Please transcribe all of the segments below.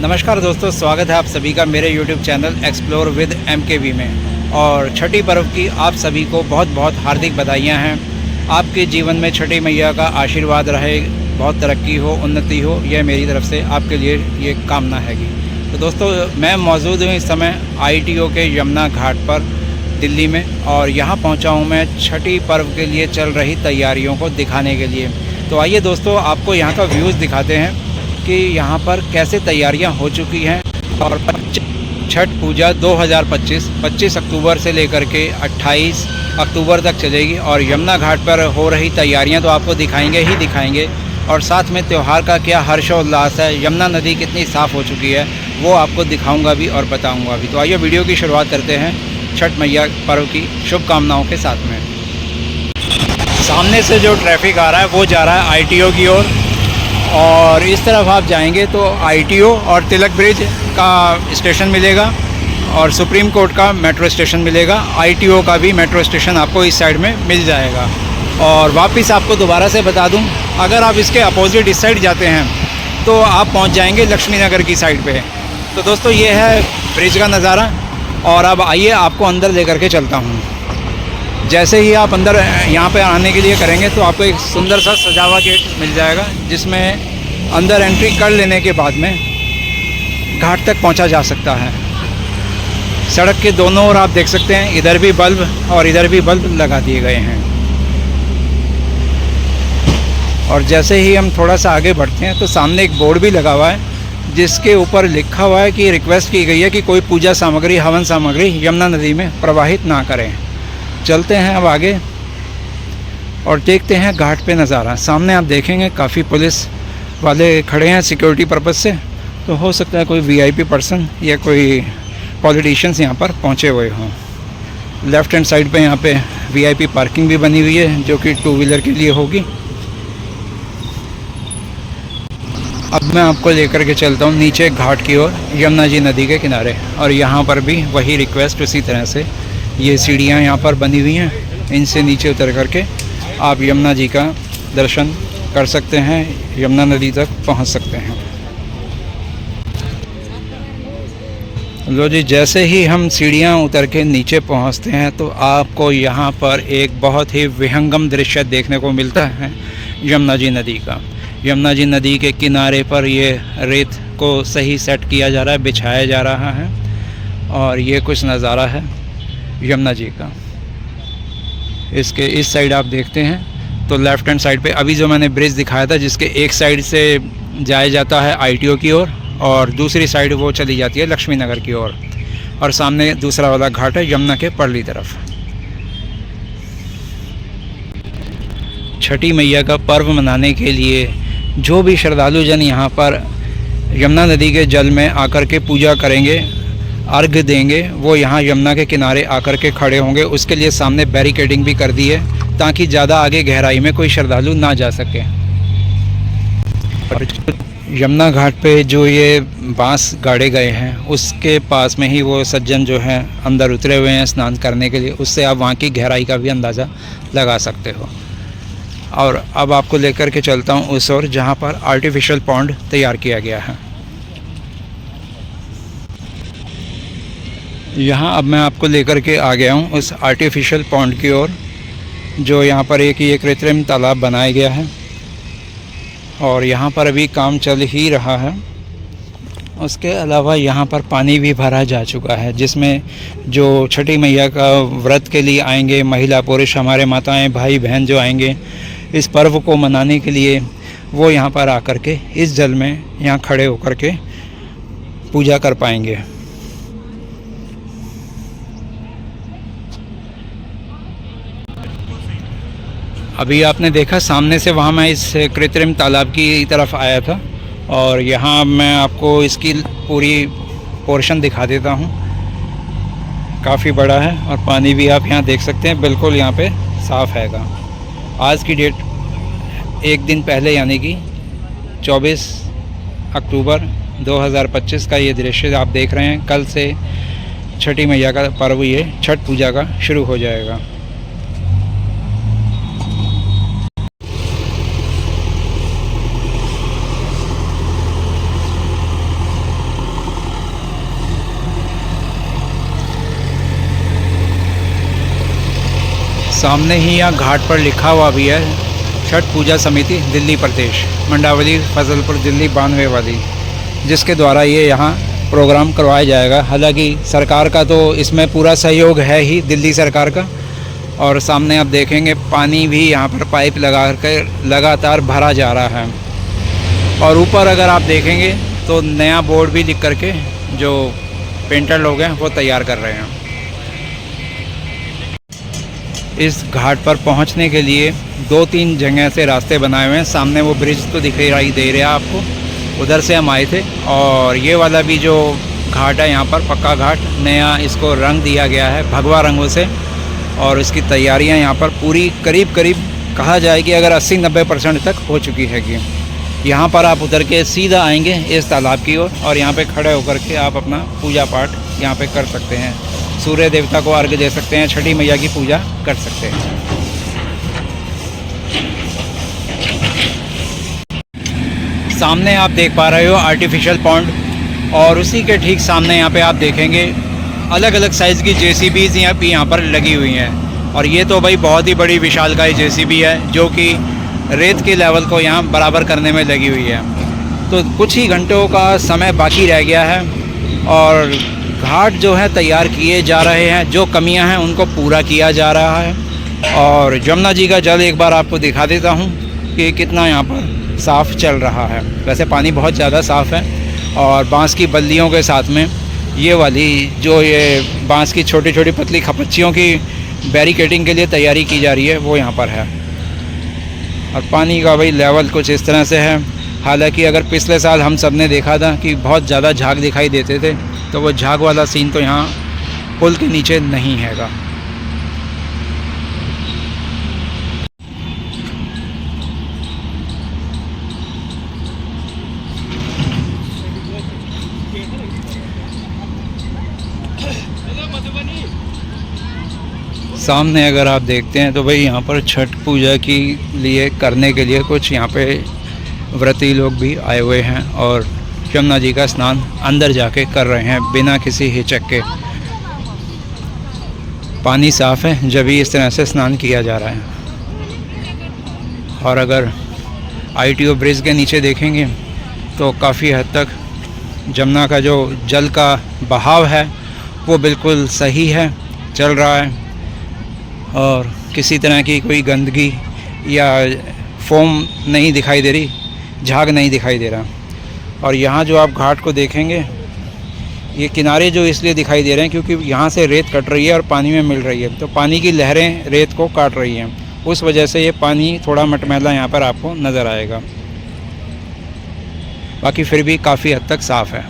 नमस्कार दोस्तों, स्वागत है आप सभी का मेरे YouTube channel explore with MKV में। और छठी पर्व की आप सभी को बहुत बहुत हार्दिक बधाइयाँ हैं। आपके जीवन में छठी मैया का आशीर्वाद रहे, बहुत तरक्की हो, उन्नति हो, यह मेरी तरफ से आपके लिए ये कामना हैगी। तो दोस्तों, मैं मौजूद हूँ इस समय ITO के यमुना घाट पर दिल्ली में, और यहाँ पहुँचा हूँ मैं छठी पर्व के लिए चल रही तैयारियों को दिखाने के लिए। तो आइए दोस्तों, आपको यहाँ का व्यूज़ दिखाते हैं कि यहाँ पर कैसे तैयारियाँ हो चुकी हैं। और छठ पूजा 2025 अक्टूबर से लेकर के 28 अक्टूबर तक चलेगी, और यमुना घाट पर हो रही तैयारियाँ तो आपको दिखाएंगे ही दिखाएंगे, और साथ में त्यौहार का क्या हर्षोल्लास है, यमुना नदी कितनी साफ़ हो चुकी है, वो आपको दिखाऊंगा भी और बताऊंगा भी। तो आइए वीडियो की शुरुआत करते हैं छठ मैया पर्व की शुभकामनाओं के साथ में। सामने से जो ट्रैफिक आ रहा है वो जा रहा है ITO की ओर, और इस तरफ आप जाएंगे तो ITO और तिलक ब्रिज का स्टेशन मिलेगा, और सुप्रीम कोर्ट का मेट्रो स्टेशन मिलेगा। ITO का भी मेट्रो स्टेशन आपको इस साइड में मिल जाएगा। और वापस आपको दोबारा से बता दूं, अगर आप इसके अपोजिट इस साइड जाते हैं तो आप पहुंच जाएंगे लक्ष्मी नगर की साइड पे। तो दोस्तों, ये है ब्रिज का नज़ारा, और अब आइए आपको अंदर लेकर के चलता हूँ। जैसे ही आप अंदर यहाँ पे आने के लिए करेंगे तो आपको एक सुंदर सा सजा हुआ गेट मिल जाएगा, जिसमें अंदर एंट्री कर लेने के बाद में घाट तक पहुँचा जा सकता है। सड़क के दोनों ओर आप देख सकते हैं, इधर भी बल्ब और इधर भी बल्ब लगा दिए गए हैं। और जैसे ही हम थोड़ा सा आगे बढ़ते हैं तो सामने एक बोर्ड भी लगा हुआ है, जिसके ऊपर लिखा हुआ है कि रिक्वेस्ट की गई है कि कोई पूजा सामग्री, हवन सामग्री यमुना नदी में प्रवाहित ना करें। चलते हैं अब आगे और देखते हैं घाट पे नज़ारा। सामने आप देखेंगे काफ़ी पुलिस वाले खड़े हैं सिक्योरिटी पर्पज़ से, तो हो सकता है कोई VIP पर्सन या कोई पॉलिटिशियंस यहाँ पर पहुँचे हुए हों। लेफ़्ट हैंड साइड पे यहाँ पे VIP पार्किंग भी बनी हुई है, जो कि 2 व्हीलर के लिए होगी। अब मैं आपको लेकर के चलता हूँ नीचे घाट की ओर, यमुना जी नदी के किनारे, और यहाँ पर भी वही रिक्वेस्ट उसी तरह से। ये सीढ़ियाँ यहाँ पर बनी हुई हैं, इनसे नीचे उतर करके आप यमुना जी का दर्शन कर सकते हैं, यमुना नदी तक पहुँच सकते हैं। लो जी, जैसे ही हम सीढ़ियाँ उतर के नीचे पहुँचते हैं तो आपको यहाँ पर एक बहुत ही विहंगम दृश्य देखने को मिलता है यमुना जी नदी का। यमुना जी नदी के किनारे पर ये रेत को सही सेट किया जा रहा है, बिछाया जा रहा है, और ये कुछ नज़ारा है यमुना जी का। इसके इस साइड आप देखते हैं तो लेफ़्ट हैंड साइड पे अभी जो मैंने ब्रिज दिखाया था, जिसके एक साइड से जाया जाता है ITO की ओर, और दूसरी साइड वो चली जाती है लक्ष्मी नगर की ओर, और सामने दूसरा वाला घाट है यमुना के परली तरफ। छठी मैया का पर्व मनाने के लिए जो भी श्रद्धालु जन यहाँ पर यमुना नदी के जल में आकर के पूजा करेंगे, अर्घ देंगे, वो यहाँ यमुना के किनारे आकर के खड़े होंगे। उसके लिए सामने बैरिकेडिंग भी कर दी है, ताकि ज़्यादा आगे गहराई में कोई श्रद्धालु ना जा सके। यमुना घाट पे जो ये बांस गाड़े गए हैं, उसके पास में ही वो सज्जन जो हैं अंदर उतरे हुए हैं स्नान करने के लिए। उससे आप वहाँ की गहराई का भी अंदाज़ा लगा सकते हो। और अब आपको लेकर के चलता हूँ उस ओर, जहाँ पर आर्टिफिशियल पॉन्ड तैयार किया गया है। यहाँ अब मैं आपको लेकर के आ गया हूँ उस आर्टिफिशियल पॉन्ड की ओर, जो यहाँ पर एक ये कृत्रिम तालाब बनाया गया है, और यहाँ पर अभी काम चल ही रहा है। उसके अलावा यहाँ पर पानी भी भरा जा चुका है, जिसमें जो छठी मैया का व्रत के लिए आएंगे महिला पुरुष, हमारे माताएं भाई बहन जो आएंगे इस पर्व को मनाने के लिए, वो यहाँ पर आकर के इस जल में यहाँ खड़े होकर के पूजा कर पाएंगे। अभी आपने देखा सामने से, वहाँ मैं इस कृत्रिम तालाब की तरफ आया था, और यहाँ मैं आपको इसकी पूरी पोर्शन दिखा देता हूँ। काफ़ी बड़ा है, और पानी भी आप यहाँ देख सकते हैं, बिल्कुल यहाँ पे साफ़ हैगा। आज की डेट एक दिन पहले, यानी कि 24 अक्टूबर 2025 का ये दृश्य आप देख रहे हैं। कल से छठी मैया का पर्व, ये छठ पूजा का शुरू हो जाएगा। सामने ही यहाँ घाट पर लिखा हुआ भी है छठ पूजा समिति दिल्ली प्रदेश, मंडावली फजलपुर दिल्ली 92 वाली, जिसके द्वारा ये यहाँ प्रोग्राम करवाया जाएगा। हालांकि सरकार का तो इसमें पूरा सहयोग है ही, दिल्ली सरकार का। और सामने आप देखेंगे पानी भी यहाँ पर पाइप लगा कर लगातार भरा जा रहा है। और ऊपर अगर आप देखेंगे तो नया बोर्ड भी लिख करके जो पेंटर लोग हैं वो तैयार कर रहे हैं। इस घाट पर पहुंचने के लिए 2-3 जगह से रास्ते बनाए हुए हैं। सामने वो ब्रिज तो दिखाई दे रहा है आपको, उधर से हम आए थे। और ये वाला भी जो घाट है यहाँ पर पक्का घाट, नया इसको रंग दिया गया है भगवा रंगों से। और इसकी तैयारियाँ यहाँ पर पूरी करीब कहा जाए कि अगर 80-90% तक हो चुकी है कि यहाँ पर आप उतर के सीधा आएंगे इस तालाब की ओर और यहाँ पे खड़े होकर के आप अपना पूजा पाठ यहाँ पे कर सकते हैं। सूर्य देवता को अर्घ्य दे सकते हैं, छठी मैया की पूजा कर सकते हैं। सामने आप देख पा रहे हो आर्टिफिशियल पॉन्ड, और उसी के ठीक सामने यहाँ पे आप देखेंगे अलग अलग साइज़ की जेसीबीज़ यहाँ पर लगी हुई हैं। और ये तो भाई बहुत ही बड़ी विशालकाय जेसीबी है जो कि रेत के लेवल को यहाँ बराबर करने में लगी हुई है। तो कुछ ही घंटों का समय बाकी रह गया है और घाट जो है तैयार किए जा रहे हैं। जो कमियां हैं उनको पूरा किया जा रहा है। और जमुना जी का जल एक बार आपको दिखा देता हूँ कि कितना यहाँ पर साफ़ चल रहा है। वैसे पानी बहुत ज़्यादा साफ़ है। और बांस की बल्लियों के साथ में ये वाली जो ये बांस की छोटी छोटी पतली खपच्चियों की बैरिकेडिंग के लिए तैयारी की जा रही है वो यहाँ पर है। और पानी का भाई लेवल कुछ इस तरह से है। हालांकि अगर पिछले साल हम सब ने देखा था कि बहुत ज़्यादा झाग दिखाई देते थे, तो वो झाग वाला सीन तो यहाँ पुल के नीचे नहीं हैगा। सामने अगर आप देखते हैं तो भाई यहाँ पर छठ पूजा के लिए करने के लिए कुछ यहाँ पे व्रती लोग भी आए हुए हैं और यमुना जी का स्नान अंदर जाके कर रहे हैं बिना किसी हिचक के। पानी साफ़ है जब भी इस तरह से स्नान किया जा रहा है। और अगर ITO ब्रिज के नीचे देखेंगे तो काफ़ी हद तक जमुना का जो जल का बहाव है वो बिल्कुल सही है, चल रहा है। और किसी तरह की कोई गंदगी या फोम नहीं दिखाई दे रही, झाग नहीं दिखाई दे रहा। और यहाँ जो आप घाट को देखेंगे, ये किनारे जो इसलिए दिखाई दे रहे हैं क्योंकि यहाँ से रेत कट रही है और पानी में मिल रही है, तो पानी की लहरें रेत को काट रही हैं। उस वजह से ये पानी थोड़ा मटमैला यहाँ पर आपको नज़र आएगा। बाकी फिर भी काफ़ी हद तक साफ़ है।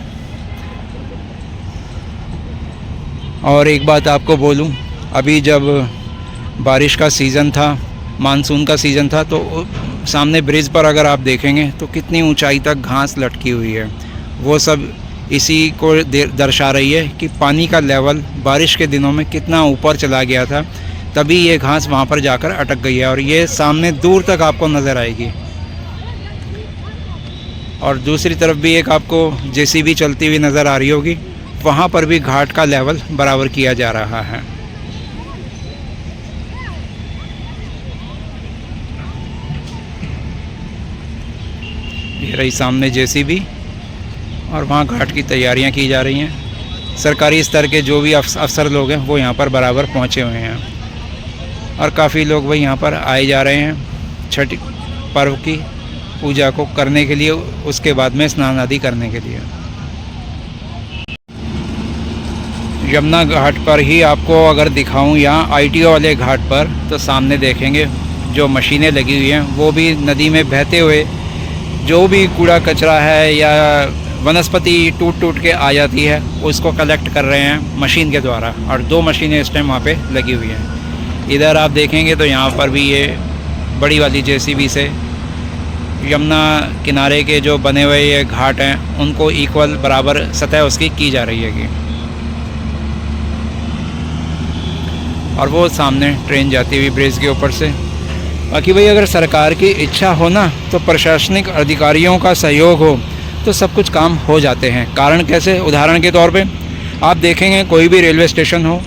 और एक बात आपको बोलूँ, अभी जब बारिश का सीज़न था, मानसून का सीज़न था, तो सामने ब्रिज पर अगर आप देखेंगे तो कितनी ऊंचाई तक घास लटकी हुई है। वो सब इसी को दर्शा रही है कि पानी का लेवल बारिश के दिनों में कितना ऊपर चला गया था, तभी ये घास वहाँ पर जाकर अटक गई है। और ये सामने दूर तक आपको नज़र आएगी। और दूसरी तरफ भी एक आपको JCB चलती हुई नज़र आ रही होगी, वहाँ पर भी घाट का लेवल बराबर किया जा रहा है। ये रही सामने JCB और वहाँ घाट की तैयारियाँ की जा रही हैं। सरकारी स्तर के जो भी अफसर लोग हैं वो यहाँ पर बराबर पहुँचे हुए हैं और काफ़ी लोग वही यहाँ पर आए जा रहे हैं छठ पर्व की पूजा को करने के लिए, उसके बाद में स्नान आदि करने के लिए। यमुना घाट पर ही आपको अगर दिखाऊं, यहाँ ITO वाले घाट पर, तो सामने देखेंगे जो मशीनें लगी हुई हैं वो भी नदी में बहते हुए जो भी कूड़ा कचरा है या वनस्पति टूट के आ जाती है उसको कलेक्ट कर रहे हैं मशीन के द्वारा। और 2 मशीनें इस टाइम वहाँ पे लगी हुई हैं। इधर आप देखेंगे तो यहाँ पर भी ये बड़ी वाली JCB से यमुना किनारे के जो बने हुए ये घाट हैं उनको इक्वल बराबर सतह उसकी की जा रही है। और वो सामने ट्रेन जाती हुई ब्रिज के ऊपर से। बाकी भाई अगर सरकार की इच्छा हो ना, तो प्रशासनिक अधिकारियों का सहयोग हो तो सब कुछ काम हो जाते हैं। कारण कैसे, उदाहरण के तौर पे आप देखेंगे कोई भी रेलवे स्टेशन हो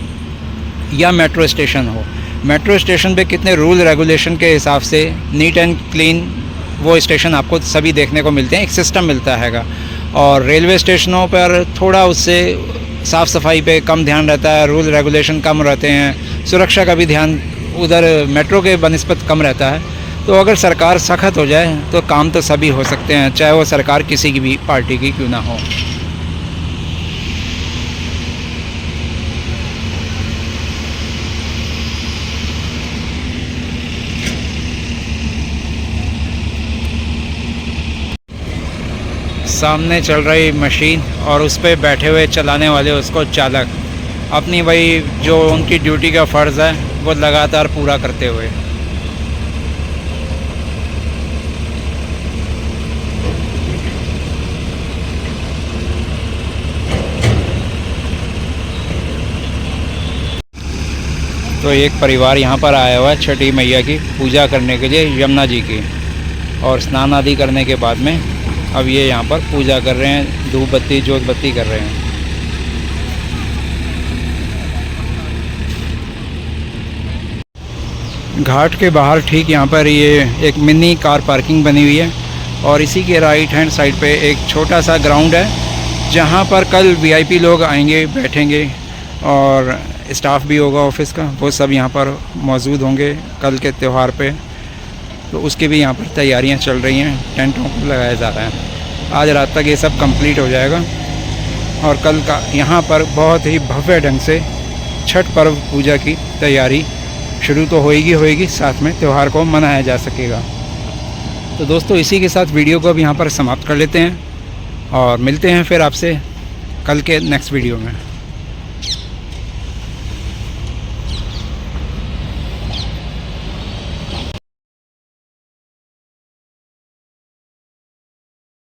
या मेट्रो स्टेशन हो, मेट्रो स्टेशन पे कितने रूल रेगुलेशन के हिसाब से नीट एंड क्लीन वो स्टेशन आपको सभी देखने को मिलते हैं, एक सिस्टम मिलता हैगा। और रेलवे स्टेशनों पर थोड़ा उससे साफ़ सफाई पे कम ध्यान रहता है, रूल रेगुलेशन कम रहते हैं, सुरक्षा का भी ध्यान उधर मेट्रो के बनिस्बत कम रहता है। तो अगर सरकार सख्त हो जाए तो काम तो सभी हो सकते हैं, चाहे वो सरकार किसी की भी पार्टी की क्यों ना हो। सामने चल रही मशीन और उस पर बैठे हुए चलाने वाले उसको चालक, अपनी वही जो उनकी ड्यूटी का फ़र्ज़ है वो लगातार पूरा करते हुए। तो एक परिवार यहाँ पर आया हुआ है छठी मैया की पूजा करने के लिए, यमुना जी की, और स्नान आदि करने के बाद में अब ये यहाँ पर पूजा कर रहे हैं, धूप बत्ती जोत बत्ती कर रहे हैं। घाट के बाहर ठीक यहाँ पर ये एक मिनी कार पार्किंग बनी हुई है और इसी के राइट हैंड साइड पे एक छोटा सा ग्राउंड है जहाँ पर कल वीआईपी लोग आएंगे, बैठेंगे और स्टाफ भी होगा ऑफिस का, वो सब यहाँ पर मौजूद होंगे कल के त्यौहार पे। तो उसकी भी यहाँ पर तैयारियाँ चल रही हैं, टेंटों को लगाया जा रहा है। आज रात तक ये सब कंप्लीट हो जाएगा और कल का यहाँ पर बहुत ही भव्य ढंग से छठ पर्व पूजा की तैयारी शुरू तो होएगी, साथ में त्यौहार को मनाया जा सकेगा। तो दोस्तों इसी के साथ वीडियो को अब यहाँ पर समाप्त कर लेते हैं और मिलते हैं फिर आपसे कल के नेक्स्ट वीडियो में।